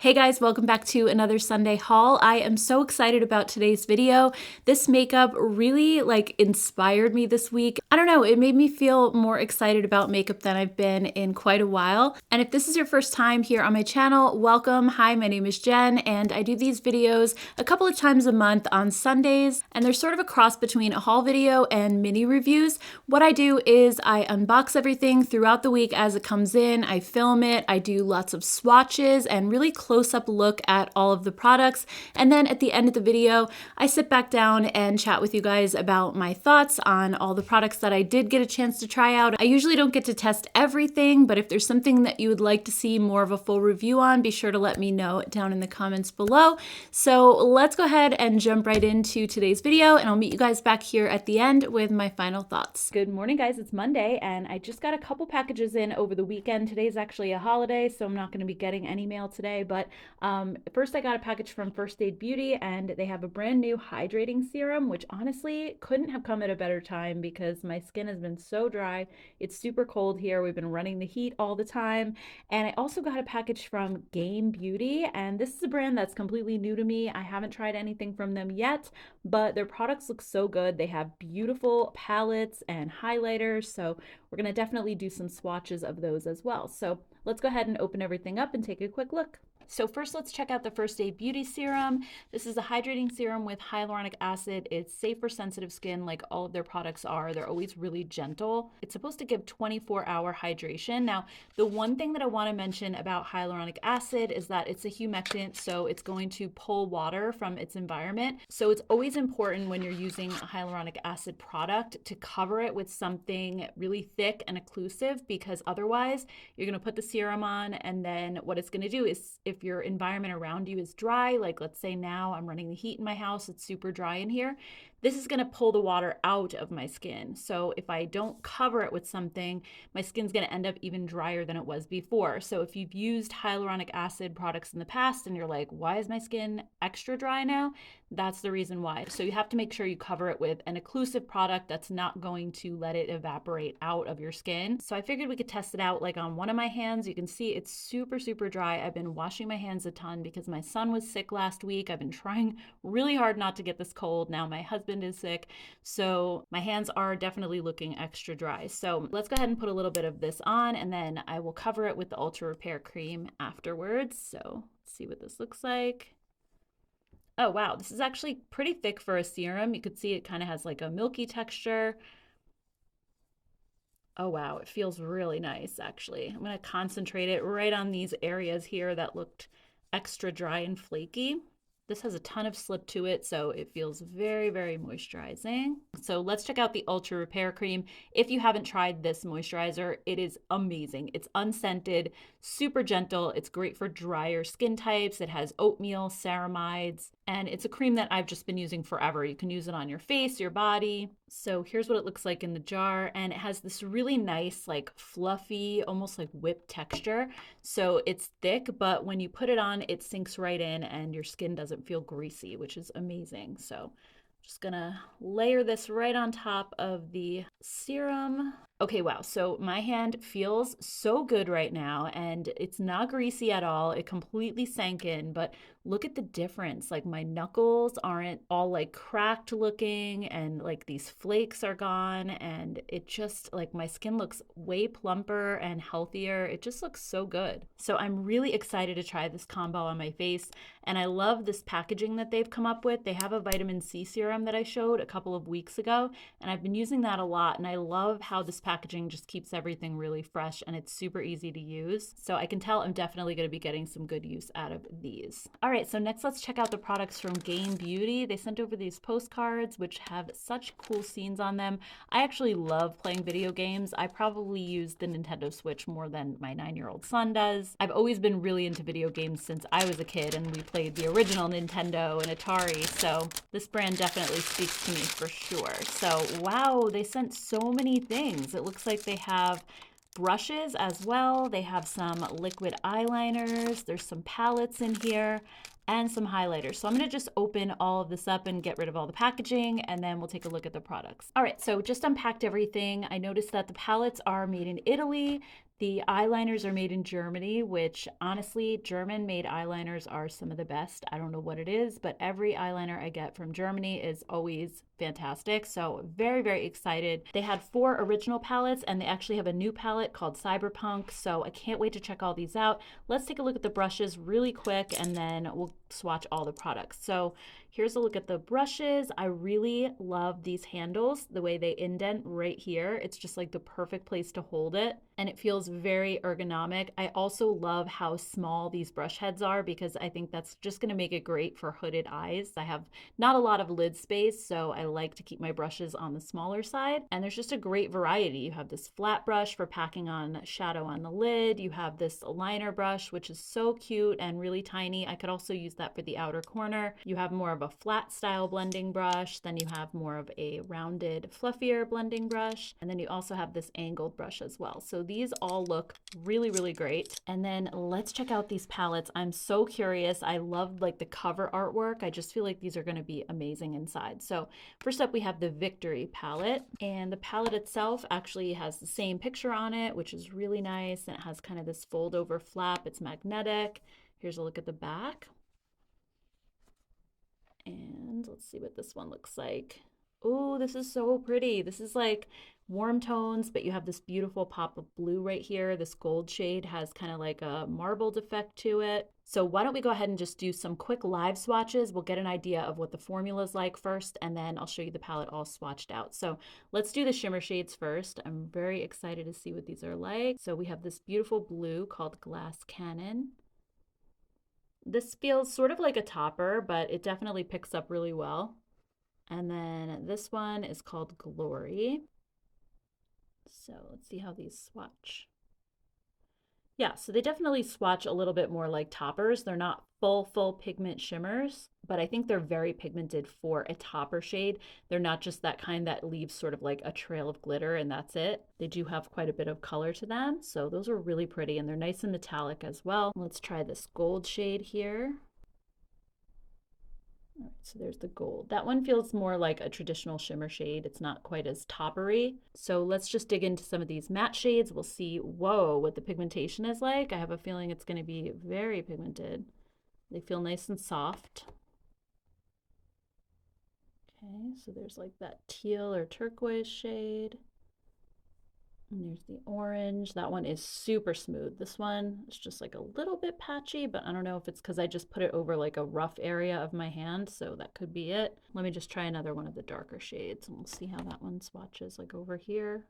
Hey guys, welcome back to another Sunday haul. I am so excited about today's video. This makeup really inspired me this week. I don't know, it made me feel more excited about makeup than I've been in quite a while. And if this is your first time here on my channel, welcome. Hi, my name is Jen and I do these videos a couple of times a month on Sundays. And they're sort of a cross between a haul video and mini reviews. What I do is I unbox everything throughout the week as it comes in. I film it, I do lots of swatches and really close-up look at all of the products. And then at the end of the video, I sit back down and chat with you guys about my thoughts on all the products that I did get a chance to try out. I usually don't get to test everything, but if there's something that you would like to see more of a full review on, be sure to let me know down in the comments below. So let's go ahead and jump right into today's video, and I'll meet you guys back here at the end with my final thoughts. Good morning, guys. It's Monday, and I just got a couple packages in over the weekend. Today's actually a holiday, so I'm not going to be getting any mail today, but first I got a package from First Aid Beauty, and they have a brand new hydrating serum, which honestly couldn't have come at a better time because my skin has been so dry. It's super cold here. We've been running the heat all the time. And I also got a package from Game Beauty, and this is a brand that's completely new to me. I haven't tried anything from them yet, but their products look so good. They have beautiful palettes and highlighters, so we're going to definitely do some swatches of those as well. So let's go ahead and open everything up and take a quick look. So first, let's check out the First Aid Beauty Serum. This is a hydrating serum with hyaluronic acid. It's safe for sensitive skin like all of their products are. They're always really gentle. It's supposed to give 24-hour hydration. Now, the one thing that I want to mention about hyaluronic acid is that it's a humectant, so it's going to pull water from its environment. So it's always important when you're using a hyaluronic acid product to cover it with something really thick and occlusive, because otherwise you're going to put the serum on, and then what it's going to do is, if your environment around you is dry, like let's say now I'm running the heat in my house, it's super dry in here, this is going to pull the water out of my skin. So if I don't cover it with something, my skin's going to end up even drier than it was before. So if you've used hyaluronic acid products in the past and you're like, why is my skin extra dry now? That's the reason why. So you have to make sure you cover it with an occlusive product that's not going to let it evaporate out of your skin. So I figured we could test it out like on one of my hands. You can see it's super, super dry. I've been washing my hands a ton because my son was sick last week. I've been trying really hard not to get this cold. Now my husband is sick, so my hands are definitely looking extra dry. So let's go ahead and put a little bit of this on, and then I will cover it with the Ultra Repair Cream afterwards. So let's see what this looks like. Oh wow, this is actually pretty thick for a serum. You could see it kind of has like a milky texture. Oh wow, it feels really nice actually. I'm going to concentrate it right on these areas here that looked extra dry and flaky. This has a ton of slip to it, so it feels very, very moisturizing. So let's check out the Ultra Repair Cream. If you haven't tried this moisturizer, it is amazing. It's unscented, super gentle. It's great for drier skin types. It has oatmeal, ceramides, and it's a cream that I've just been using forever. You can use it on your face, your body. So here's what it looks like in the jar, and it has this really nice, like fluffy, almost like whipped texture. So it's thick, but when you put it on, it sinks right in and your skin doesn't feel greasy, which is amazing. So just gonna layer this right on top of the serum. Okay, wow, so my hand feels so good right now, and it's not greasy at all. It completely sank in, but look at the difference. Like my knuckles aren't all like cracked looking, and like these flakes are gone, and it just like my skin looks way plumper and healthier. It just looks so good. So I'm really excited to try this combo on my face, and I love this packaging that they've come up with. They have a vitamin C serum that I showed a couple of weeks ago, and I've been using that a lot, and I love how this packaging just keeps everything really fresh, and it's super easy to use. So I can tell I'm definitely going to be getting some good use out of these. All right, so next let's check out the products from Game Beauty. They sent over these postcards which have such cool scenes on them. I actually love playing video games. I probably use the Nintendo Switch more than my 9-year-old son does. I've always been really into video games since I was a kid, and we played the original Nintendo and Atari, so this brand definitely speaks to me for sure. So wow, they sent so many things. It looks like they have brushes as well. They have some liquid eyeliners. There's some palettes in here and some highlighters. So I'm going to just open all of this up and get rid of all the packaging, and then we'll take a look at the products. All right, so just unpacked everything. I noticed that the palettes are made in Italy. The eyeliners are made in Germany, which honestly, German-made eyeliners are some of the best. I don't know what it is, but every eyeliner I get from Germany is always fantastic. So very, very excited. They had 4 original palettes and they actually have a new palette called Cyberpunk. So I can't wait to check all these out. Let's take a look at the brushes really quick and then we'll swatch all the products. So here's a look at the brushes. I really love these handles, the way they indent right here. It's just like the perfect place to hold it and it feels very ergonomic. I also love how small these brush heads are because I think that's just going to make it great for hooded eyes. I have not a lot of lid space, so I like to keep my brushes on the smaller side. And there's just a great variety. You have this flat brush for packing on shadow on the lid. You have this liner brush, which is so cute and really tiny. I could also use that for the outer corner. You have more of a flat style blending brush. Then you have more of a rounded, fluffier blending brush. And then you also have this angled brush as well. So these all look really, really great. And then let's check out these palettes. I'm so curious. I love like the cover artwork. I just feel like these are going to be amazing inside. So first up, we have the Victory palette, and the palette itself actually has the same picture on it, which is really nice. And it has kind of this fold over flap. It's magnetic. Here's a look at the back. And let's see what this one looks like. Oh, this is so pretty. This is like warm tones, but you have this beautiful pop of blue right here. This gold shade has kind of like a marbled effect to it. So why don't we go ahead and just do some quick live swatches. We'll get an idea of what the formula is like first, and then I'll show you the palette all swatched out. So let's do the shimmer shades first. I'm very excited to see what these are like. So we have this beautiful blue called Glass Cannon. This feels sort of like a topper, but it definitely picks up really well. And then this one is called Glory. So let's see how these swatch. Yeah, so they definitely swatch a little bit more like toppers. They're not full pigment shimmers, but I think they're very pigmented for a topper shade. They're not just that kind that leaves sort of like a trail of glitter and that's it. They do have quite a bit of color to them. So those are really pretty and they're nice and metallic as well. Let's try this gold shade here. All right, so there's the gold. That one feels more like a traditional shimmer shade. It's not quite as toppery. So let's just dig into some of these matte shades. We'll see, whoa, what the pigmentation is like. I have a feeling it's going to be very pigmented. They feel nice and soft. Okay, so there's like that teal or turquoise shade. And there's the orange. That one is super smooth. This one is just like a little bit patchy, but I don't know if it's because I just put it over like a rough area of my hand, so that could be it. Let me just try another one of the darker shades and we'll see how that one swatches like over here.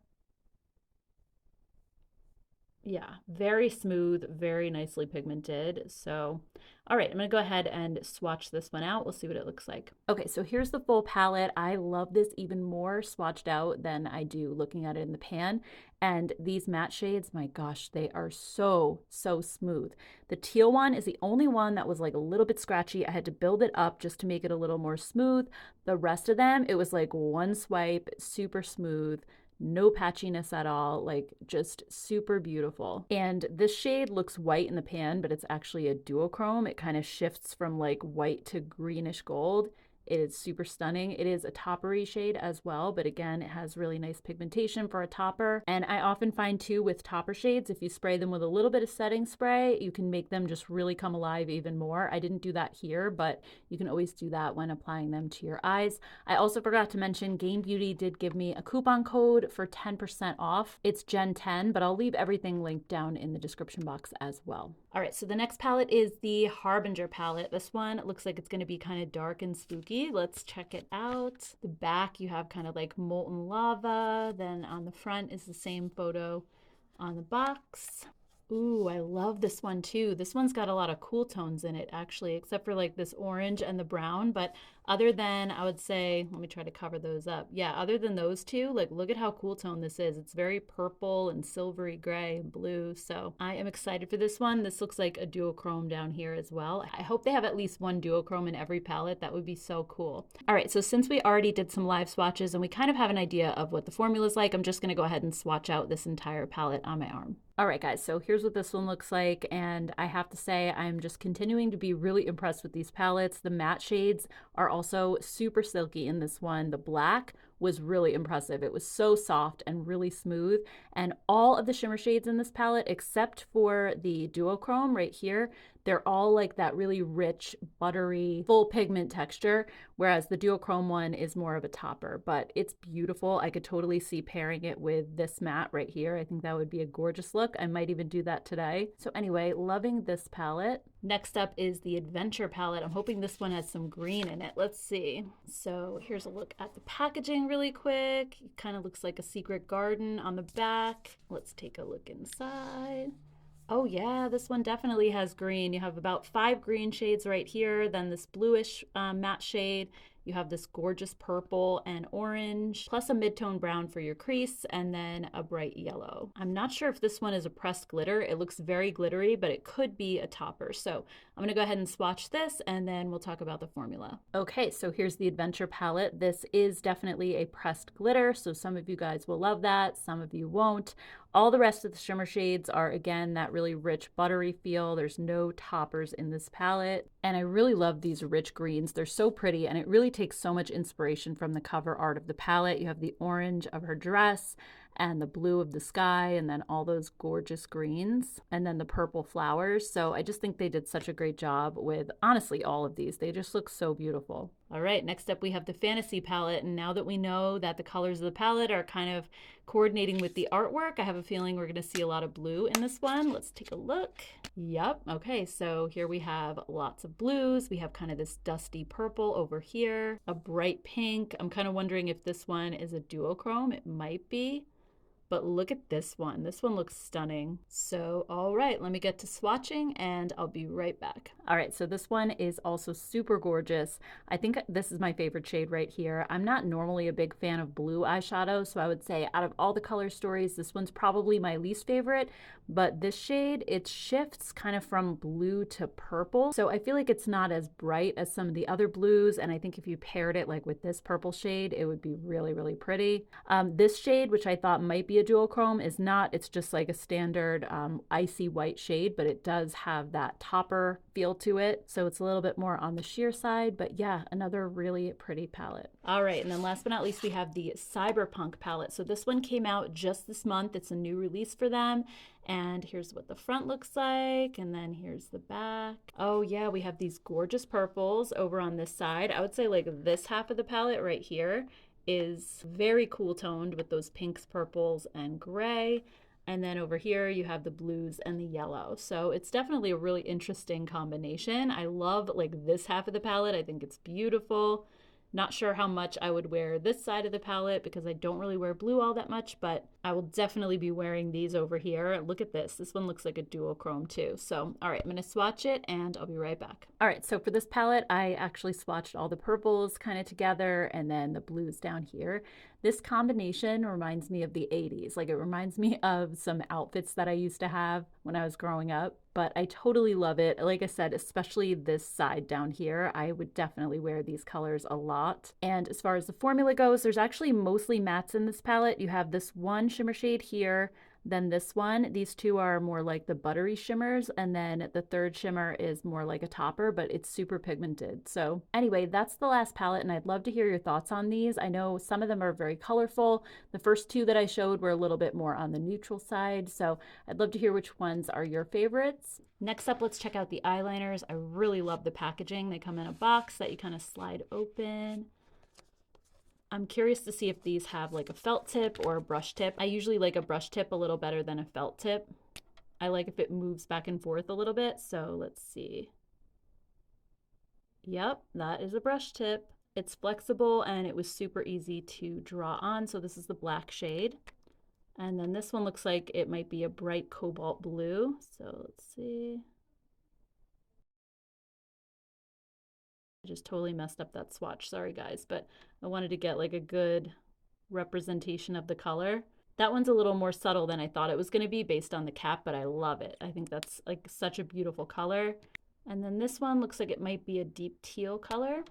Yeah, very smooth, very nicely pigmented. So, all right, I'm gonna go ahead and swatch this one out. We'll see what it looks like. Okay, so here's the full palette. I love this even more swatched out than I do looking at it in the pan. And these matte shades, my gosh, they are so smooth. The teal one is the only one that was like a little bit scratchy. I had to build it up just to make it a little more smooth. The rest of them, it was like one swipe, super smooth. No patchiness at all, like just super beautiful. And this shade looks white in the pan, but it's actually a duochrome. It kind of shifts from like white to greenish gold. It is super stunning. It is a toppery shade as well, but again, it has really nice pigmentation for a topper. And I often find too with topper shades, if you spray them with a little bit of setting spray, you can make them just really come alive even more. I didn't do that here, but you can always do that when applying them to your eyes. I also forgot to mention Game Beauty did give me a coupon code for 10% off. It's Gen 10, but I'll leave everything linked down in the description box as well. All right, so the next palette is the Harbinger palette. This one looks like it's going to be kind of dark and spooky. Let's check it out. The back, you have kind of like molten lava. Then on the front is the same photo on the box. Ooh, I love this one too. This one's got a lot of cool tones in it actually, except for like this orange and the brown. But other than, I would say, let me try to cover those up. Yeah, other than those two, like look at how cool tone this is. It's very purple and silvery gray and blue. So I am excited for this one. This looks like a duochrome down here as well. I hope they have at least one duochrome in every palette. That would be so cool. All right, so since we already did some live swatches and we kind of have an idea of what the formula is like, I'm just gonna go ahead and swatch out this entire palette on my arm. All right, guys, so here's what this one looks like. And I have to say, I'm just continuing to be really impressed with these palettes. The matte shades are also super silky in this one. The black was really impressive. It was so soft and really smooth. And all of the shimmer shades in this palette, except for the duochrome right here, they're all like that really rich, buttery, full pigment texture, whereas the duochrome one is more of a topper, but it's beautiful. I could totally see pairing it with this matte right here. I think that would be a gorgeous look. I might even do that today. So anyway, loving this palette. Next up is the Adventure palette. I'm hoping this one has some green in it. Let's see. So here's a look at the packaging really quick. It kind of looks like a secret garden on the back. Let's take a look inside. Oh yeah, this one definitely has green. You have about 5 green shades right here, then this bluish matte shade. You have this gorgeous purple and orange, plus a mid-tone brown for your crease, and then a bright yellow. I'm not sure if this one is a pressed glitter. It looks very glittery, but it could be a topper. So I'm gonna go ahead and swatch this, and then we'll talk about the formula. Okay, so here's the Adventure palette. This is definitely a pressed glitter, so some of you guys will love that, some of you won't. All the rest of the shimmer shades are, again, that really rich buttery feel. There's no toppers in this palette. And I really love these rich greens. They're so pretty, and it really takes so much inspiration from the cover art of the palette. You have the orange of her dress and the blue of the sky, and then all those gorgeous greens, and then the purple flowers. So I just think they did such a great job with, honestly, all of these. They just look so beautiful. All right, next up we have the Fantasy palette, and now that we know that the colors of the palette are kind of coordinating with the artwork, I have a feeling we're gonna see a lot of blue in this one. Let's take a look. Yep, okay, so here we have lots of blues. We have kind of this dusty purple over here, a bright pink. I'm kind of wondering if this one is a duochrome. It might be. But look at this one. This one looks stunning. So, all right, let me get to swatching and I'll be right back. All right, so this one is also super gorgeous. I think this is my favorite shade right here. I'm not normally a big fan of blue eyeshadow, so I would say out of all the color stories, this one's probably my least favorite. But this shade, it shifts kind of from blue to purple. So I feel like it's not as bright as some of the other blues. And I think if you paired it like with this purple shade, it would be really, really pretty. This shade, which I thought might be a duochrome, is not. It's just like a standard icy white shade, but it does have that topper feel to it. So it's a little bit more on the sheer side, but yeah, another really pretty palette. All right, and then last but not least, we have the Cyberpunk palette. So this one came out just this month. It's a new release for them. And here's what the front looks like, and then here's the back. Oh yeah, we have these gorgeous purples over on this side. I would say like this half of the palette right here is very cool toned with those pinks, purples, and gray. And then over here you have the blues and the yellow. So it's definitely a really interesting combination. I love like this half of the palette. I think it's beautiful. Not sure how much I would wear this side of the palette because I don't really wear blue all that much, but I will definitely be wearing these over here. Look at this. This one looks like a duochrome too. So, all right, I'm going to swatch it and I'll be right back. All right, so for this palette, I actually swatched all the purples kind of together and then the blues down here. This combination reminds me of the 80s. Like it reminds me of some outfits that I used to have when I was growing up, but I totally love it. Like I said, especially this side down here, I would definitely wear these colors a lot. And as far as the formula goes, there's actually mostly mattes in this palette. You have this one shimmer shade here, then this one. These two are more like the buttery shimmers, and then the third shimmer is more like a topper, but it's super pigmented. So anyway, that's the last palette, and I'd love to hear your thoughts on these. I know some of them are very colorful. The first two that I showed were a little bit more on the neutral side, so I'd love to hear which ones are your favorites. Next up, let's check out the eyeliners. I really love the packaging. They come in a box that you kind of slide open. I'm curious to see if these have like a felt tip or a brush tip. I usually like a brush tip a little better than a felt tip. I like if it moves back and forth a little bit. So let's see. Yep, that is a brush tip. It's flexible and it was super easy to draw on. So this is the black shade. And then this one looks like it might be a bright cobalt blue. So let's see. I just totally messed up that swatch, sorry guys, but I wanted to get like a good representation of the color. That one's a little more subtle than I thought it was going to be based on the cap, but I love it. I think that's like such a beautiful color. And then this one looks like it might be a deep teal color.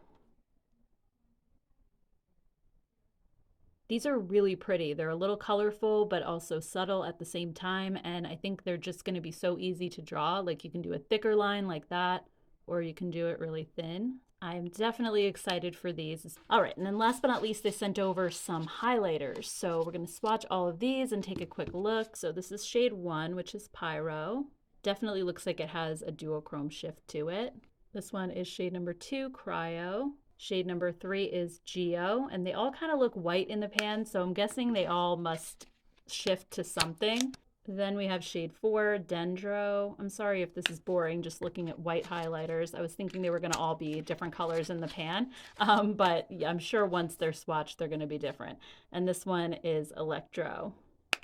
These are really pretty. They're a little colorful, but also subtle at the same time. And I think they're just going to be so easy to draw. Like you can do a thicker line like that, or you can do it really thin. I'm definitely excited for these. All right, and then last but not least, they sent over some highlighters. So we're gonna swatch all of these and take a quick look. So this is shade 1, which is Pyro. Definitely looks like it has a duochrome shift to it. This one is shade number 2, Cryo. Shade number 3 is Geo, and they all kind of look white in the pan, so I'm guessing they all must shift to something. Then we have shade 4, Dendro. I'm sorry if this is boring, just looking at white highlighters. I was thinking they were going to all be different colors in the pan, but yeah, I'm sure once they're swatched, they're going to be different. And this one is Electro.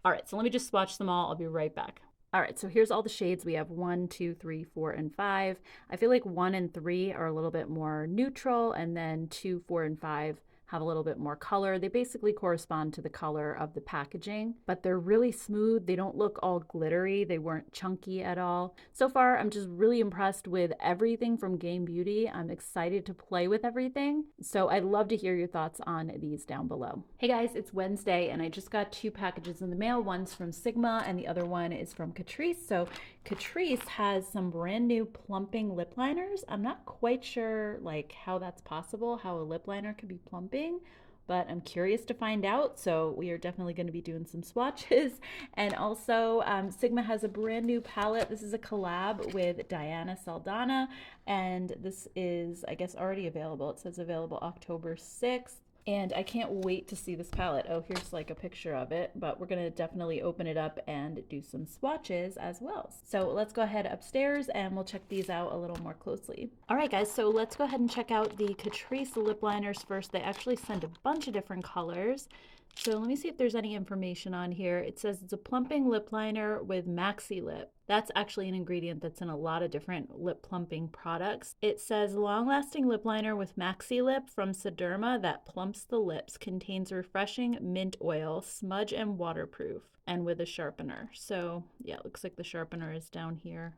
All right, so let me just swatch them all. I'll be right back. All right, so here's all the shades. We have 1, 2, 3, 4, and 5. I feel like 1 and 3 are a little bit more neutral, and then 2, 4, and 5 have a little bit more color. They basically correspond to the color of the packaging, but they're really smooth. They don't look all glittery. They weren't chunky at all. So far, I'm just really impressed with everything from Game Beauty. I'm excited to play with everything. So I'd love to hear your thoughts on these down below. Hey guys, it's Wednesday and I just got 2 packages in the mail. One's from Sigma and the other one is from Catrice. So Catrice has some brand new plumping lip liners. I'm not quite sure like how that's possible, how a lip liner could be plumping, but I'm curious to find out. So we are definitely going to be doing some swatches. And also Sigma has a brand new palette. This is a collab with Diana Saldana, and this is, I guess, already available. It says available October 6th. And I can't wait to see this palette. Oh, here's like a picture of it, but we're gonna definitely open it up and do some swatches as well. So let's go ahead upstairs and we'll check these out a little more closely. All right, guys, so let's go ahead and check out the Catrice lip liners first. They actually sent a bunch of different colors. So let me see if there's any information on here. It says it's a plumping lip liner with Maxi Lip. That's actually an ingredient that's in a lot of different lip plumping products. It says long-lasting lip liner with Maxi Lip from Sederma that plumps the lips, contains refreshing mint oil, smudge and waterproof, and with a sharpener. So yeah, it looks like the sharpener is down here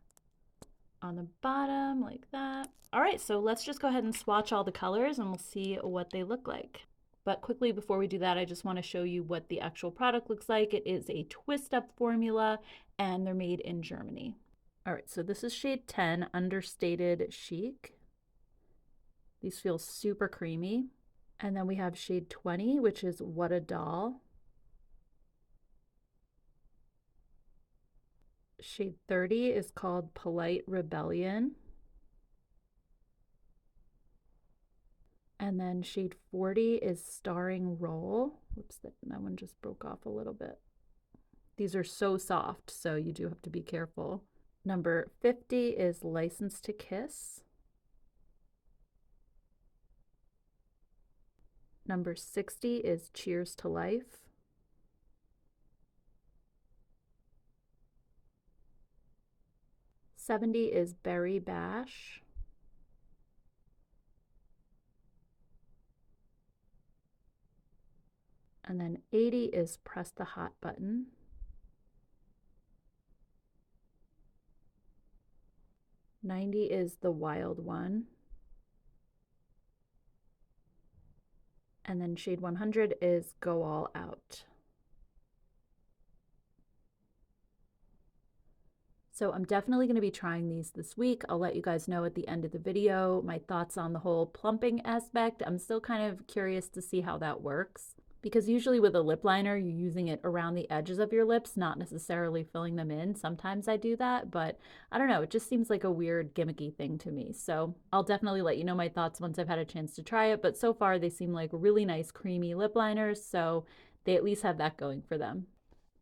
on the bottom like that. All right, so let's just go ahead and swatch all the colors and we'll see what they look like. But quickly before we do that, I just want to show you what the actual product looks like. It is a twist up formula and they're made in Germany. All right, so this is shade 10, Understated Chic. These feel super creamy. And then we have shade 20, which is What a Doll. Shade 30 is called Polite Rebellion. And then shade 40 is Starring Role. Whoops, that one just broke off a little bit. These are so soft, so you do have to be careful. Number 50 is License to Kiss. Number 60 is Cheers to Life. '70 is Berry Bash. And then 80 is Press the Hot Button. '90 is The Wild One. And then shade 100 is Go All Out. So I'm definitely going to be trying these this week. I'll let you guys know at the end of the video my thoughts on the whole plumping aspect. I'm still kind of curious to see how that works, because usually with a lip liner, you're using it around the edges of your lips, not necessarily filling them in. Sometimes I do that, but I don't know. It just seems like a weird gimmicky thing to me. So I'll definitely let you know my thoughts once I've had a chance to try it. But so far they seem like really nice creamy lip liners. So they at least have that going for them.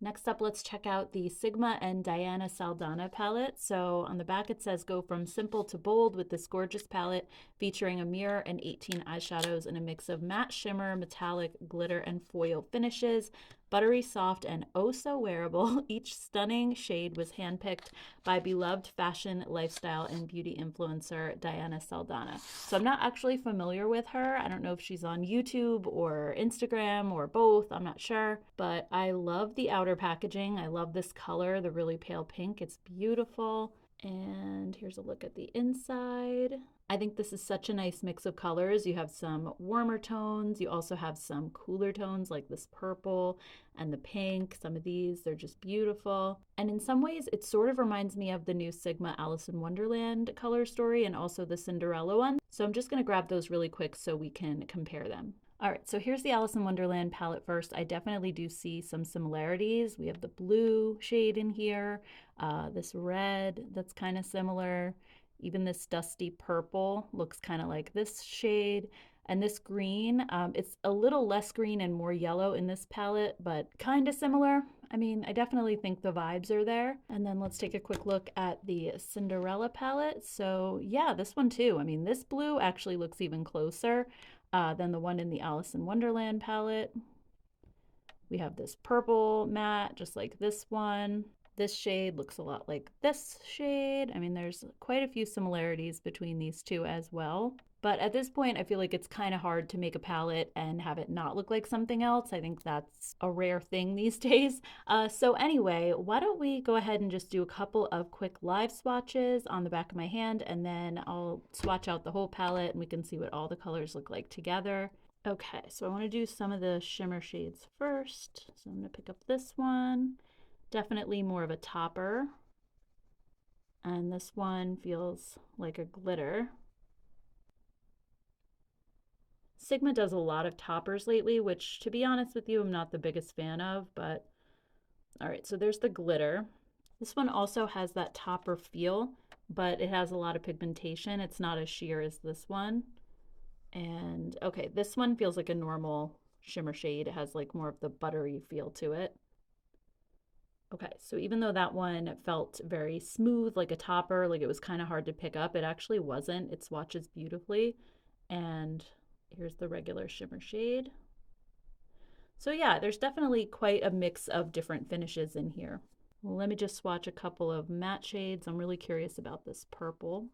Next up, let's check out the Sigma and Diana Saldana palette. So on the back it says go from simple to bold with this gorgeous palette featuring a mirror and 18 eyeshadows in a mix of matte shimmer, metallic, glitter, and foil finishes. Buttery soft and oh so wearable, each stunning shade was handpicked by beloved fashion, lifestyle, and beauty influencer Diana Saldana. So I'm not actually familiar with her. I don't know if she's on YouTube or Instagram or both. I'm not sure. But I love the outer packaging. I love this color, the really pale pink. It's beautiful. And here's a look at the inside. I think this is such a nice mix of colors. You have some warmer tones. You also have some cooler tones like this purple and the pink. Some of these, they're just beautiful. And in some ways, it sort of reminds me of the new Sigma Alice in Wonderland color story and also the Cinderella one. So I'm just going to grab those really quick so we can compare them. All right, so here's the Alice in Wonderland palette first. I definitely do see some similarities. We have the blue shade in here, this red that's kind of similar. Even this dusty purple looks kind of like this shade. And this green, it's a little less green and more yellow in this palette, but kind of similar. I mean, I definitely think the vibes are there. And then let's take a quick look at the Cinderella palette. So yeah, this one too. I mean, this blue actually looks even closer than the one in the Alice in Wonderland palette. We have this purple matte, just like this one. This shade looks a lot like this shade. I mean, there's quite a few similarities between these two as well. But at this point, I feel like it's kind of hard to make a palette and have it not look like something else. I think that's a rare thing these days. So anyway, why don't we go ahead and just do a couple of quick live swatches on the back of my hand, and then I'll swatch out the whole palette and we can see what all the colors look like together. Okay, so I want to do some of the shimmer shades first. So I'm going to pick up this one. Definitely more of a topper. And this one feels like a glitter. Sigma does a lot of toppers lately, which to be honest with you, I'm not the biggest fan of, but all right, so there's the glitter. This one also has that topper feel, but it has a lot of pigmentation. It's not as sheer as this one. And okay, this one feels like a normal shimmer shade. It has like more of the buttery feel to it. Okay, so even though that one felt very smooth, like a topper, like it was kind of hard to pick up, it actually wasn't. It swatches beautifully. And here's the regular shimmer shade. So yeah, there's definitely quite a mix of different finishes in here. Well, let me just swatch a couple of matte shades. I'm really curious about this purple.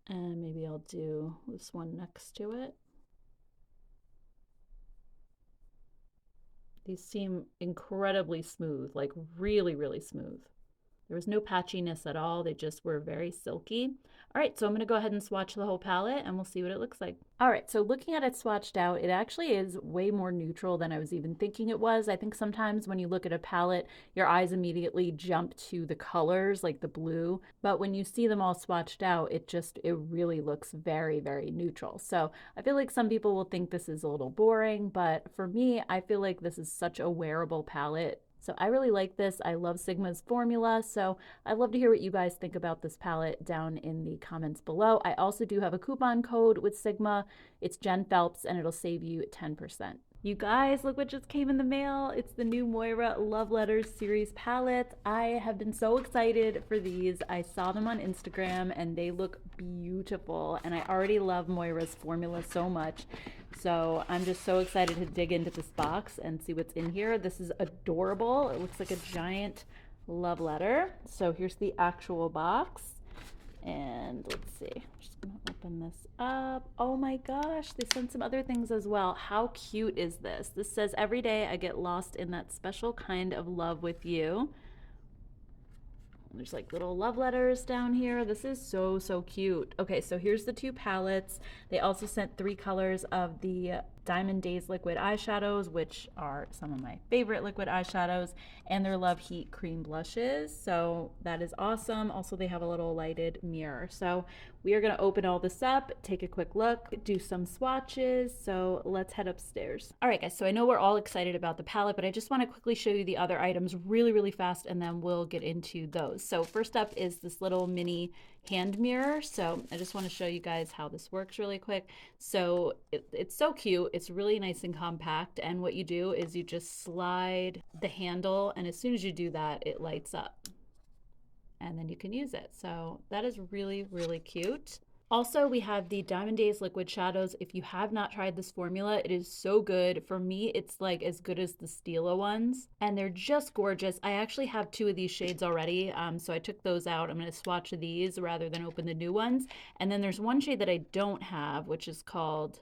And maybe I'll do this one next to it. These seem incredibly smooth, like really, really smooth. There was no patchiness at all. They just were very silky. All right, so I'm going to go ahead and swatch the whole palette and we'll see what it looks like. All right, so looking at it swatched out, it actually is way more neutral than I was even thinking it was. I think sometimes when you look at a palette, your eyes immediately jump to the colors, like the blue. But when you see them all swatched out, it really looks very, very neutral. So I feel like some people will think this is a little boring, but for me, I feel like this is such a wearable palette. So I really like this. I love Sigma's formula. So I'd love to hear what you guys think about this palette down in the comments below. I also do have a coupon code with Sigma. It's Jen Phelps and it'll save you 10%. You guys, look what just came in the mail. It's the new Moira Love Letters series palette. I have been so excited for these. I saw them on Instagram and they look beautiful. And I already love Moira's formula so much. So I'm just so excited to dig into this box and see what's in here. This is adorable. It looks like a giant love letter. So here's the actual box. And let's see, I'm just gonna open this up. Oh my gosh, they sent some other things as well. How cute is this? This says, every day I get lost in that special kind of love with you. There's like little love letters down here. This is so, so cute. Okay, so here's the two palettes. They also sent 3 colors of the Diamond Days liquid eyeshadows, which are some of my favorite liquid eyeshadows, and their Love Heat cream blushes. So that is awesome. Also, they have a little lighted mirror. So we are going to open all this up, take a quick look, do some swatches. So let's head upstairs. All right, guys. So I know we're all excited about the palette, but I just want to quickly show you the other items really, really fast, and then we'll get into those. So first up is this little mini hand mirror. So I just want to show you guys how this works really quick. So it's so cute. It's really nice and compact. And what you do is you just slide the handle, and as soon as you do that, it lights up. And then you can use it. So that is really, really cute. Also, we have the Diamond Days liquid shadows. If you have not tried this formula, it is so good. For me, it's like as good as the Stila ones, and they're just gorgeous. I actually have 2 of these shades already, so I took those out. I'm going to swatch these rather than open the new ones. And then there's one shade that I don't have, which is called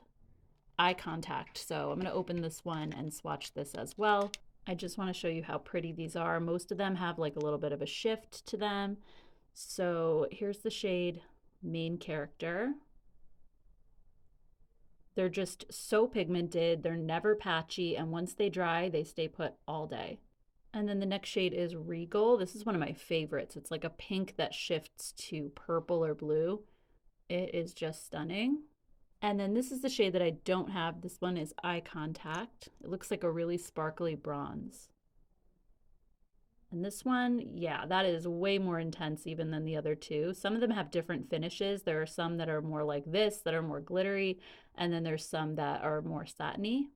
Eye Contact. So I'm going to open this one and swatch this as well. I just want to show you how pretty these are. Most of them have like a little bit of a shift to them. So here's the shade Main Character. They're just so pigmented, they're never patchy, and once they dry, they stay put all day. And then the next shade is Regal. This is one of my favorites. It's like a pink that shifts to purple or blue. It is just stunning. And then this is the shade that I don't have. This one is Eye Contact. It looks like a really sparkly bronze. And this one, yeah, that is way more intense even than the other two. Some of them have different finishes. There are some that are more like this, that are more glittery, and then there's some that are more satiny.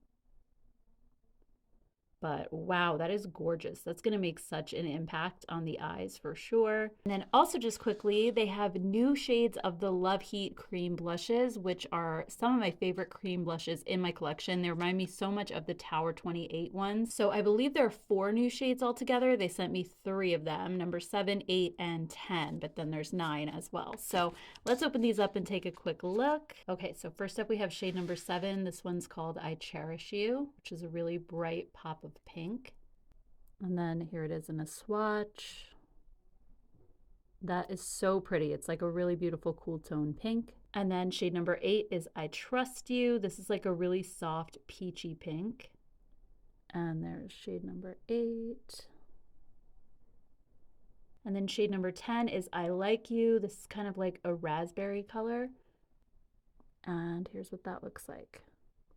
But wow, that is gorgeous. That's going to make such an impact on the eyes for sure. And then also just quickly, they have new shades of the Love Heat cream blushes, which are some of my favorite cream blushes in my collection. They remind me so much of the Tower 28 ones. So I believe there are 4 new shades altogether. They sent me 3 of them, number 7, 8, and 10, but then there's 9 as well. So let's open these up and take a quick look. Okay, so first up we have shade number 7. This one's called I Cherish You, which is a really bright pop of pink. And then here it is in a swatch. That is so pretty. It's like a really beautiful cool tone pink. And then shade number 8 is I Trust You. This is like a really soft peachy pink. And there's shade number 8. And then shade number 10 is I Like You. This is kind of like a raspberry color. And here's what that looks like.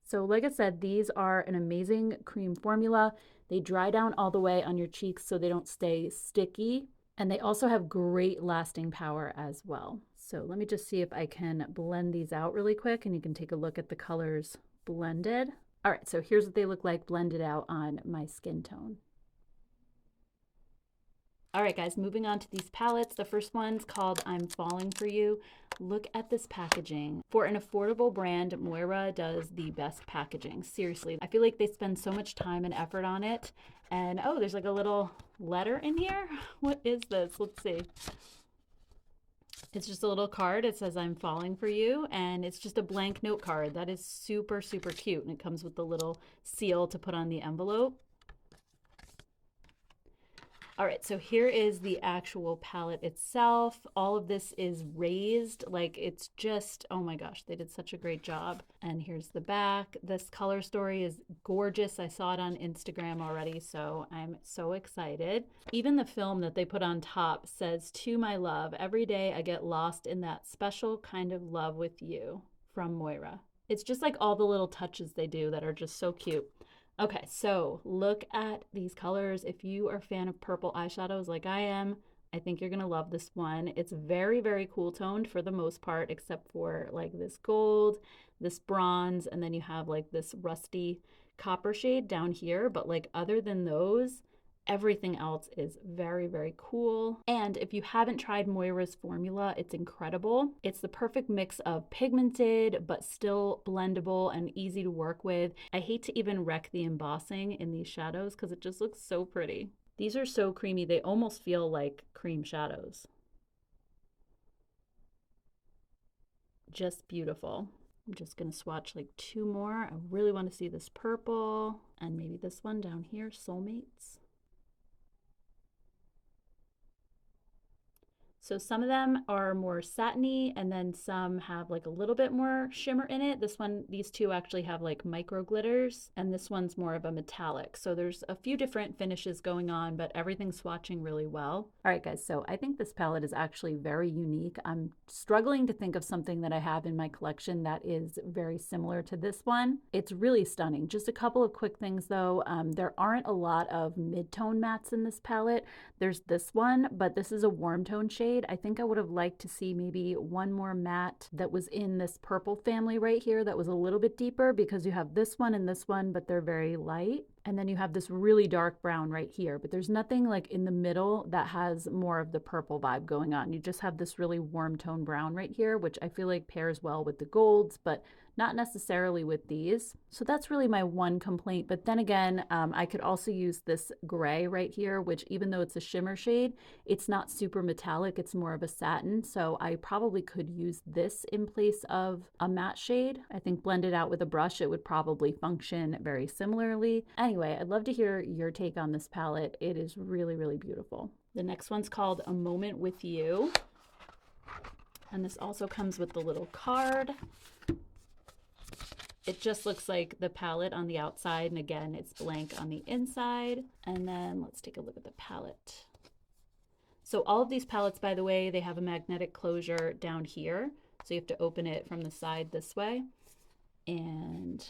So like I said, these are an amazing cream formula. They dry down all the way on your cheeks so they don't stay sticky. And they also have great lasting power as well. So let me just see if I can blend these out really quick and you can take a look at the colors blended. All right, so here's what they look like blended out on my skin tone. All right, guys, moving on to these palettes. The first one's called I'm Falling For You. Look at this packaging. For an affordable brand, Moira does the best packaging. Seriously, I feel like they spend so much time and effort on it. And oh, there's like a little letter in here. What is this? Let's see. It's just a little card. It says I'm falling for you, and it's just a blank note card. That is super, super cute. And it comes with the little seal to put on the envelope. All right, so here is the actual palette itself. All of this is raised, like it's just, oh my gosh, they did such a great job. And here's the back. This color story is gorgeous. I saw it on Instagram already, so I'm so excited. Even the film that they put on top says, to my love, every day I get lost in that special kind of love with you, from Moira. It's just like all the little touches they do that are just so cute. Okay, so look at these colors. If you are a fan of purple eyeshadows like I am, I think you're gonna love this one. It's very, very cool toned for the most part, except for like this gold, this bronze, and then you have like this rusty copper shade down here. But like other than those, everything else is very, very cool. And if you haven't tried Moira's formula, it's incredible. It's the perfect mix of pigmented, but still blendable and easy to work with. I hate to even wreck the embossing in these shadows because it just looks so pretty. These are so creamy, they almost feel like cream shadows. Just beautiful. I'm just gonna swatch like 2 more. I really want to see this purple and maybe this one down here, Soulmates. So some of them are more satiny and then some have like a little bit more shimmer in it. These two actually have like micro glitters, and this one's more of a metallic. So there's a few different finishes going on, but everything's swatching really well. All right, guys, so I think this palette is actually very unique. I'm struggling to think of something that I have in my collection that is very similar to this one. It's really stunning. Just a couple of quick things though. There aren't a lot of mid-tone mattes in this palette. There's this one, but this is a warm tone shade. I think I would have liked to see maybe one more matte that was in this purple family right here that was a little bit deeper, because you have this one and this one, but they're very light. And then you have this really dark brown right here, but there's nothing like in the middle that has more of the purple vibe going on. You just have this really warm tone brown right here, which I feel like pairs well with the golds, but not necessarily with these. So that's really my one complaint. But then again, I could also use this gray right here, which even though it's a shimmer shade, it's not super metallic, it's more of a satin. So I probably could use this in place of a matte shade. I think blended out with a brush, it would probably function very similarly. Anyway, I'd love to hear your take on this palette. It is really, really beautiful. The next one's called A Moment With You. And this also comes with the little card. it just looks like the palette on the outside, and again, it's blank on the inside. And then let's take a look at the palette. So all of these palettes, by the way, they have a magnetic closure down here. So you have to open it from the side this way. And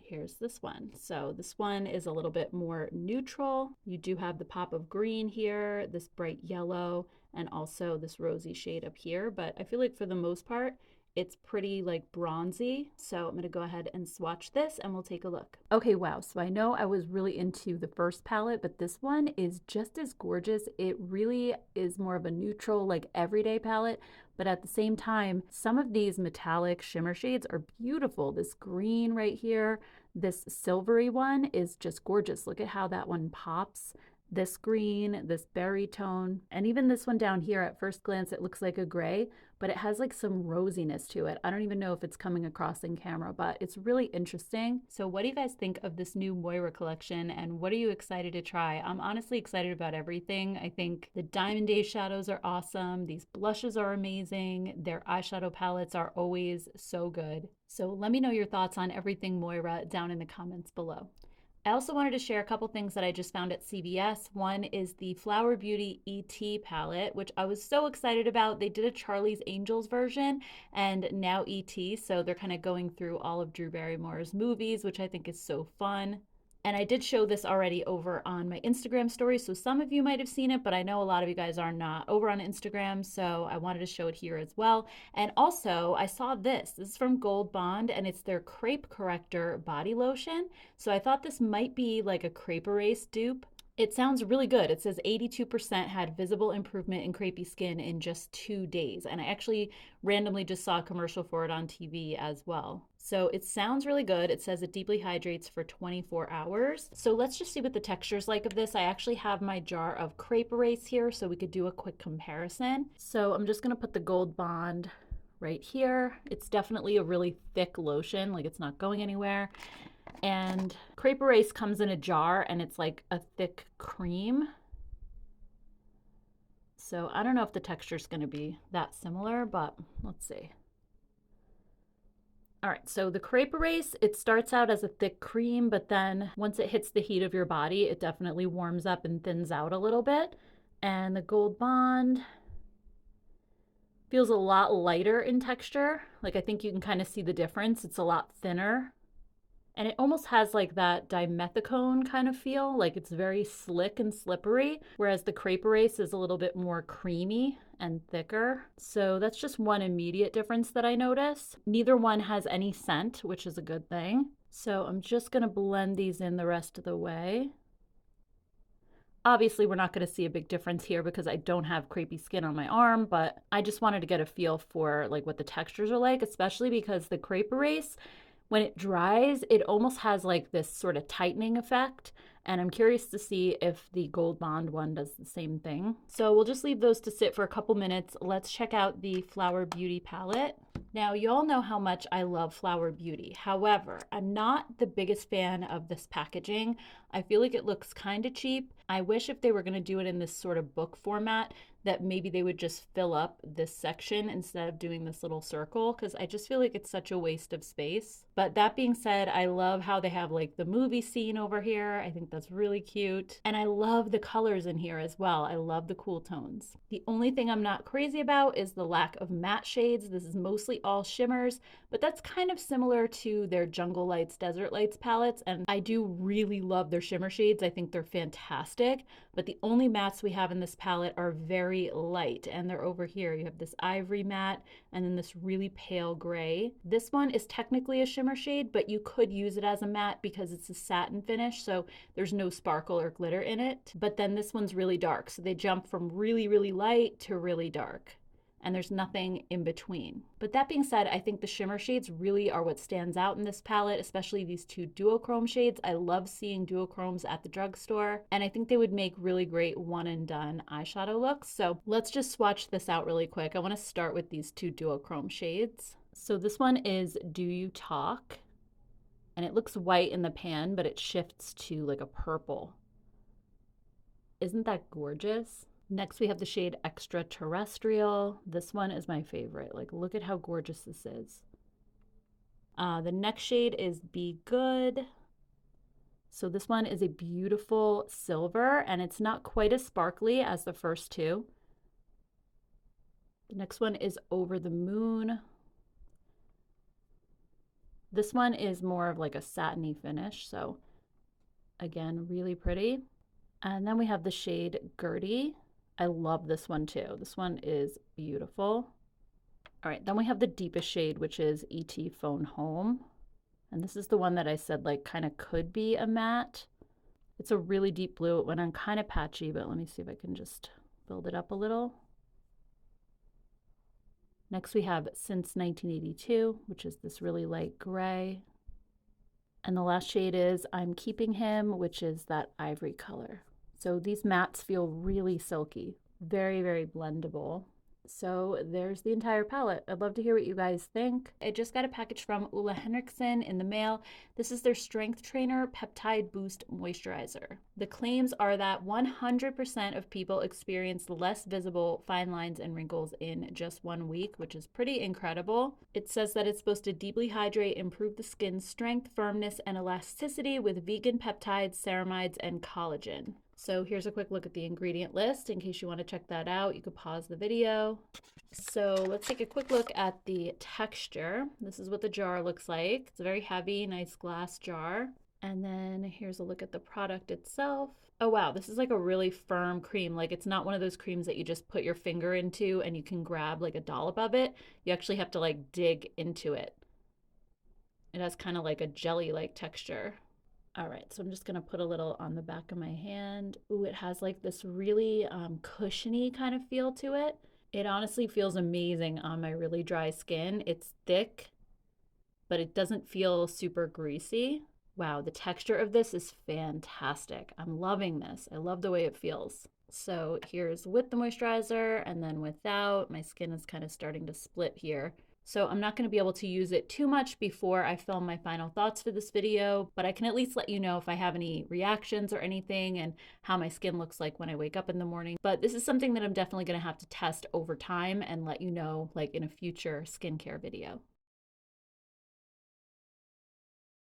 here's this one. So this one is a little bit more neutral. You do have the pop of green here, this bright yellow, and also this rosy shade up here. But I feel like for the most part, it's pretty like bronzy. So I'm gonna go ahead and swatch this and we'll take a look. Okay, wow. So I know I was really into the first palette, but this one is just as gorgeous. It really is more of a neutral, like everyday palette. But at the same time, some of these metallic shimmer shades are beautiful. This green right here, this silvery one is just gorgeous. Look at how that one pops. This green, this berry tone, and even this one down here, at first glance, it looks like a gray, but it has like some rosiness to it. I don't even know if it's coming across in camera, but it's really interesting. So what do you guys think of this new Moira collection, and what are you excited to try? I'm honestly excited about everything. I think the Diamond Days shadows are awesome. These blushes are amazing. Their eyeshadow palettes are always so good. So let me know your thoughts on everything Moira down in the comments below. I also wanted to share a couple things that I just found at CVS. One is the Flower Beauty ET palette, which I was so excited about. They did a Charlie's Angels version and now ET, so they're kind of going through all of Drew Barrymore's movies, which I think is so fun. And I did show this already over on my Instagram story, so some of you might have seen it, but I know a lot of you guys are not over on Instagram, so I wanted to show it here as well. And also, I saw this. This is from Gold Bond, and it's their Crepe Corrector Body Lotion. So I thought this might be like a Crepe Erase dupe. It sounds really good. It says 82% had visible improvement in crepey skin in just 2 days. And I actually randomly just saw a commercial for it on TV as well. So it sounds really good. It says it deeply hydrates for 24 hours. So let's just see what the texture's like of this. I actually have my jar of Crepe Erase here so we could do a quick comparison. So I'm just gonna put the Gold Bond right here. It's definitely a really thick lotion, like it's not going anywhere. And Crepe Erase comes in a jar and it's like a thick cream. So I don't know if the texture is going to be that similar, but let's see. All right, so the Crepe Erase, it starts out as a thick cream, but then once it hits the heat of your body, it definitely warms up and thins out a little bit. And the Gold Bond feels a lot lighter in texture. Like I think you can kind of see the difference. It's a lot thinner. And it almost has like that dimethicone kind of feel, like it's very slick and slippery, whereas the Crepe Erase is a little bit more creamy and thicker. So that's just one immediate difference that I notice. Neither one has any scent, which is a good thing. So I'm just gonna blend these in the rest of the way. Obviously, we're not going to see a big difference here because I don't have crepey skin on my arm, but I just wanted to get a feel for like what the textures are like, especially because the Crepe Erase, when it dries, it almost has like this sort of tightening effect. And I'm curious to see if the Gold Bond one does the same thing. So we'll just leave those to sit for a couple minutes. Let's check out the Flower Beauty palette. Now, you all know how much I love Flower Beauty. However, I'm not the biggest fan of this packaging. I feel like it looks kind of cheap. I wish if they were going to do it in this sort of book format, that maybe they would just fill up this section instead of doing this little circle, because I just feel like it's such a waste of space. But that being said, I love how they have like the movie scene over here. I think that's really cute. And I love the colors in here as well. I love the cool tones. The only thing I'm not crazy about is the lack of matte shades. This is mostly all shimmers, but that's kind of similar to their Jungle Lights, Desert Lights palettes. And I do really love their shimmer shades. I think they're fantastic, but the only mattes we have in this palette are very light, and they're over here. You have this ivory matte and then this really pale gray. This one is technically a shimmer shade, but you could use it as a matte because it's a satin finish, so there's no sparkle or glitter in it. But then this one's really dark, so they jump from really, really light to really dark, and there's nothing in between. But that being said, I think the shimmer shades really are what stands out in this palette, especially these two duochrome shades. I love seeing duochromes at the drugstore, and I think they would make really great one and done eyeshadow looks. So let's just swatch this out really quick. I want to start with these two duochrome shades. So this one is Do You Talk? And it looks white in the pan, but it shifts to like a purple. Isn't that gorgeous? Next, we have the shade Extraterrestrial. This one is my favorite. Like, look at how gorgeous this is. The next shade is Be Good. So this one is a beautiful silver, and it's not quite as sparkly as the first two. The next one is Over the Moon. This one is more of like a satiny finish, so again, really pretty. And then we have the shade Gertie. I love this one too. This one is beautiful. All right, then we have the deepest shade, which is ET Phone Home. And this is the one that I said like kind of could be a matte. It's a really deep blue. It went on kind of patchy, but let me see if I can just build it up a little. Next we have Since 1982, which is this really light gray. And the last shade is I'm Keeping Him, which is that ivory color. So these mattes feel really silky, very, very blendable. So there's the entire palette. I'd love to hear what you guys think. I just got a package from Ulla Henriksen in the mail. This is their Strength Trainer Peptide Boost Moisturizer. The claims are that 100% of people experience less visible fine lines and wrinkles in just 1 week, which is pretty incredible. It says that it's supposed to deeply hydrate, improve the skin's strength, firmness, and elasticity with vegan peptides, ceramides, and collagen. So here's a quick look at the ingredient list in case you want to check that out. You could pause the video. So let's take a quick look at the texture. This is what the jar looks like. It's a very heavy, nice glass jar. And then here's a look at the product itself. Oh wow, this is like a really firm cream. Like it's not one of those creams that you just put your finger into and you can grab like a dollop of it. You actually have to like dig into it. It has kind of like a jelly-like texture. All right, so I'm just gonna put a little on the back of my hand. Ooh, it has like this really cushiony kind of feel to it. It honestly feels amazing on my really dry skin. It's thick, but it doesn't feel super greasy. Wow, the texture of this is fantastic. I'm loving this. I love the way it feels. So here's with the moisturizer and then without. My skin is kind of starting to split here. So I'm not going to be able to use it too much before I film my final thoughts for this video, but I can at least let you know if I have any reactions or anything and how my skin looks like when I wake up in the morning. But this is something that I'm definitely going to have to test over time and let you know like in a future skincare video.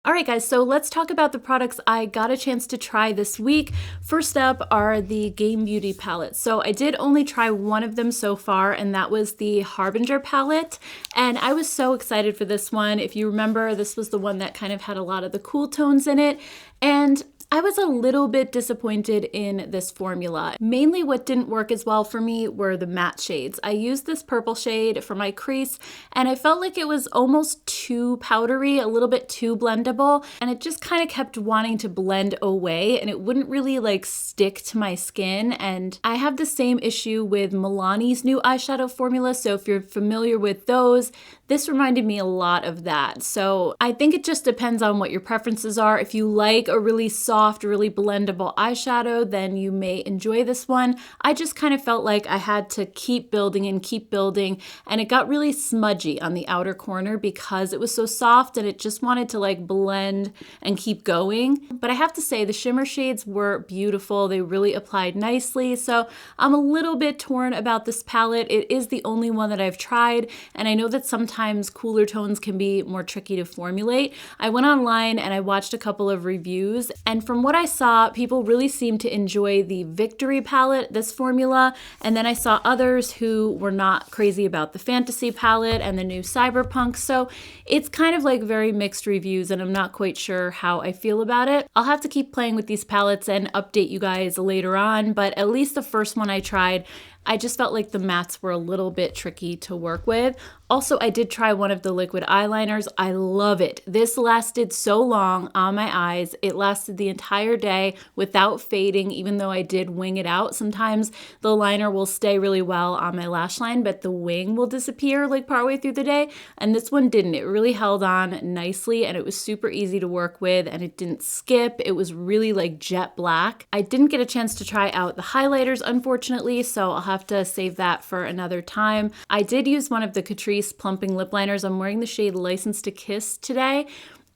All right, guys, so let's talk about the products I got a chance to try this week. First up are the Game Beauty palettes. So I did only try one of them so far, and that was the Harbinger palette. And I was so excited for this one. If you remember, this was the one that kind of had a lot of the cool tones in it. And I was a little bit disappointed in this formula. Mainly what didn't work as well for me were the matte shades. I used this purple shade for my crease and I felt like it was almost too powdery, a little bit too blendable, and it just kind of kept wanting to blend away and it wouldn't really like stick to my skin. And I have the same issue with Milani's new eyeshadow formula, so if you're familiar with those, this reminded me a lot of that. So I think it just depends on what your preferences are. If you like a really soft, really blendable eyeshadow, then you may enjoy this one. I just kind of felt like I had to keep building and keep building, and it got really smudgy on the outer corner because it was so soft and it just wanted to like blend and keep going. But I have to say the shimmer shades were beautiful. They really applied nicely. So I'm a little bit torn about this palette. It is the only one that I've tried, and I know that sometimes cooler tones can be more tricky to formulate. I went online and I watched a couple of reviews, and from what I saw, people really seemed to enjoy the Victory palette, this formula, and then I saw others who were not crazy about the Fantasy palette and the new Cyberpunk, so it's kind of like very mixed reviews and I'm not quite sure how I feel about it. I'll have to keep playing with these palettes and update you guys later on, but at least the first one I tried, I just felt like the mattes were a little bit tricky to work with. Also, I did try one of the liquid eyeliners. I love it. This lasted so long on my eyes. It lasted the entire day without fading, even though I did wing it out. Sometimes the liner will stay really well on my lash line, but the wing will disappear like partway through the day. And this one didn't. It really held on nicely and it was super easy to work with and it didn't skip. It was really like jet black. I didn't get a chance to try out the highlighters, unfortunately, so I'll have to save that for another time. I did use one of the Catrice Plumping Lip Liners. I'm wearing the shade License to Kiss today.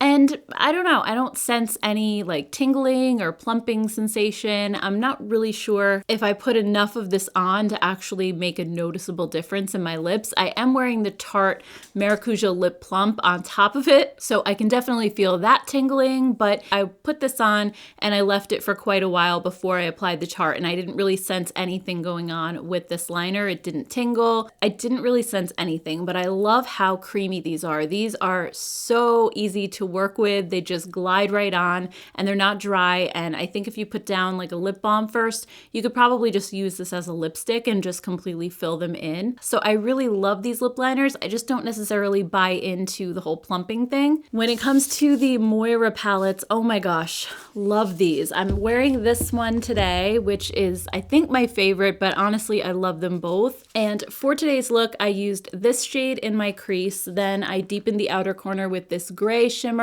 And I don't know, I don't sense any like tingling or plumping sensation. I'm not really sure if I put enough of this on to actually make a noticeable difference in my lips. I am wearing the Tarte Maracuja Lip Plump on top of it, so I can definitely feel that tingling, but I put this on and I left it for quite a while before I applied the Tarte, and I didn't really sense anything going on with this liner. It didn't tingle. I didn't really sense anything, but I love how creamy these are. These are so easy to work with. They just glide right on and they're not dry. And I think if you put down like a lip balm first, you could probably just use this as a lipstick and just completely fill them in. So I really love these lip liners. I just don't necessarily buy into the whole plumping thing. When it comes to the Moira palettes, oh my gosh, love these. I'm wearing this one today, which is I think my favorite, but honestly, I love them both. And for today's look, I used this shade in my crease. Then I deepened the outer corner with this gray shimmer.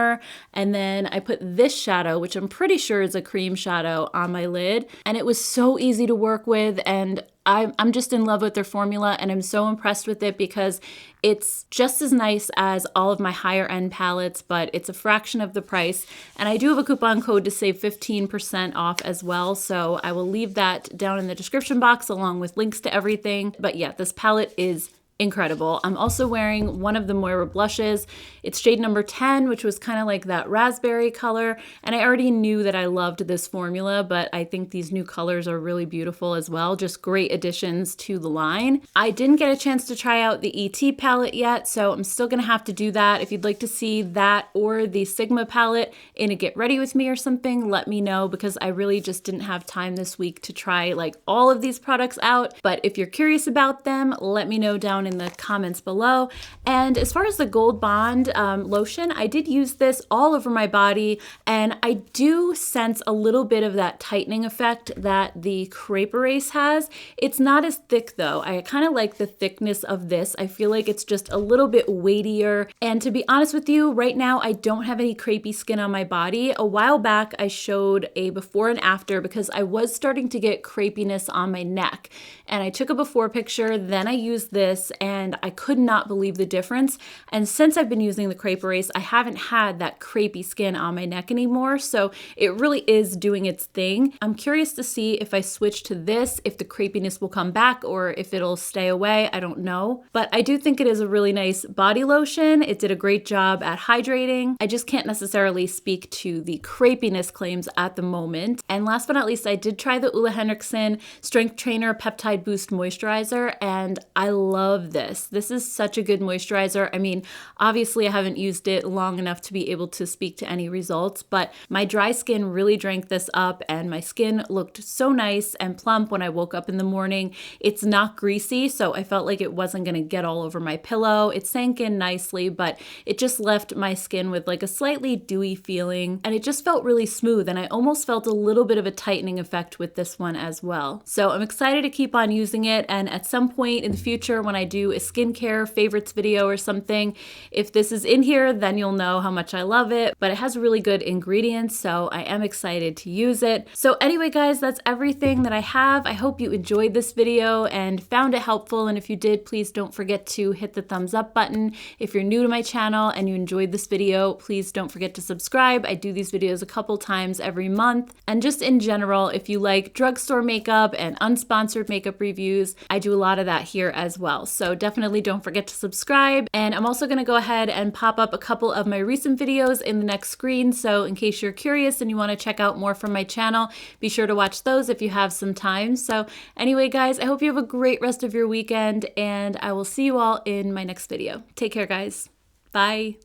And then I put this shadow, which I'm pretty sure is a cream shadow, on my lid. And it was so easy to work with, and I'm just in love with their formula, and I'm so impressed with it because it's just as nice as all of my higher end palettes, but it's a fraction of the price. And I do have a coupon code to save 15% off as well, so I will leave that down in the description box along with links to everything. But yeah, this palette is incredible. I'm also wearing one of the Moira blushes. It's shade number 10, which was kind of like that raspberry color. And I already knew that I loved this formula, but I think these new colors are really beautiful as well. Just great additions to the line. I didn't get a chance to try out the ET palette yet, so I'm still gonna have to do that. If you'd like to see that or the Sigma palette in a Get Ready With Me or something, let me know, because I really just didn't have time this week to try like all of these products out. But if you're curious about them, let me know down in the comments below. And as far as the Gold Bond lotion, I did use this all over my body, and I do sense a little bit of that tightening effect that the Crepe Erase has. It's not as thick though. I kind of like the thickness of this. I feel like it's just a little bit weightier. And to be honest with you, right now I don't have any crepey skin on my body. A while back I showed a before and after because I was starting to get crepiness on my neck. And I took a before picture, then I used this, and I could not believe the difference. And since I've been using the Crepe Erase, I haven't had that crepey skin on my neck anymore. So it really is doing its thing. I'm curious to see if I switch to this, if the crepiness will come back or if it'll stay away. I don't know. But I do think it is a really nice body lotion. It did a great job at hydrating. I just can't necessarily speak to the crepiness claims at the moment. And last but not least, I did try the Ole Henriksen Strength Trainer Peptide Boost Moisturizer, and I love this. This is such a good moisturizer. I mean, obviously I haven't used it long enough to be able to speak to any results, but my dry skin really drank this up, and my skin looked so nice and plump when I woke up in the morning. It's not greasy, so I felt like it wasn't gonna get all over my pillow. It sank in nicely, but it just left my skin with like a slightly dewy feeling, and it just felt really smooth, and I almost felt a little bit of a tightening effect with this one as well. So I'm excited to keep on using it, and at some point in the future when I do a skincare favorites video or something, if this is in here, then you'll know how much I love it. But it has really good ingredients, so I am excited to use it. So anyway, guys, that's everything that I have. I hope you enjoyed this video and found it helpful, and if you did, please don't forget to hit the thumbs up button. If you're new to my channel and you enjoyed this video, please don't forget to subscribe. I do these videos a couple times every month. And just in general, if you like drugstore makeup and unsponsored makeup reviews, I do a lot of that here as well. So definitely don't forget to subscribe. And I'm also going to go ahead and pop up a couple of my recent videos in the next screen. So in case you're curious and you want to check out more from my channel, be sure to watch those if you have some time. So anyway, guys, I hope you have a great rest of your weekend, and I will see you all in my next video. Take care, guys. Bye.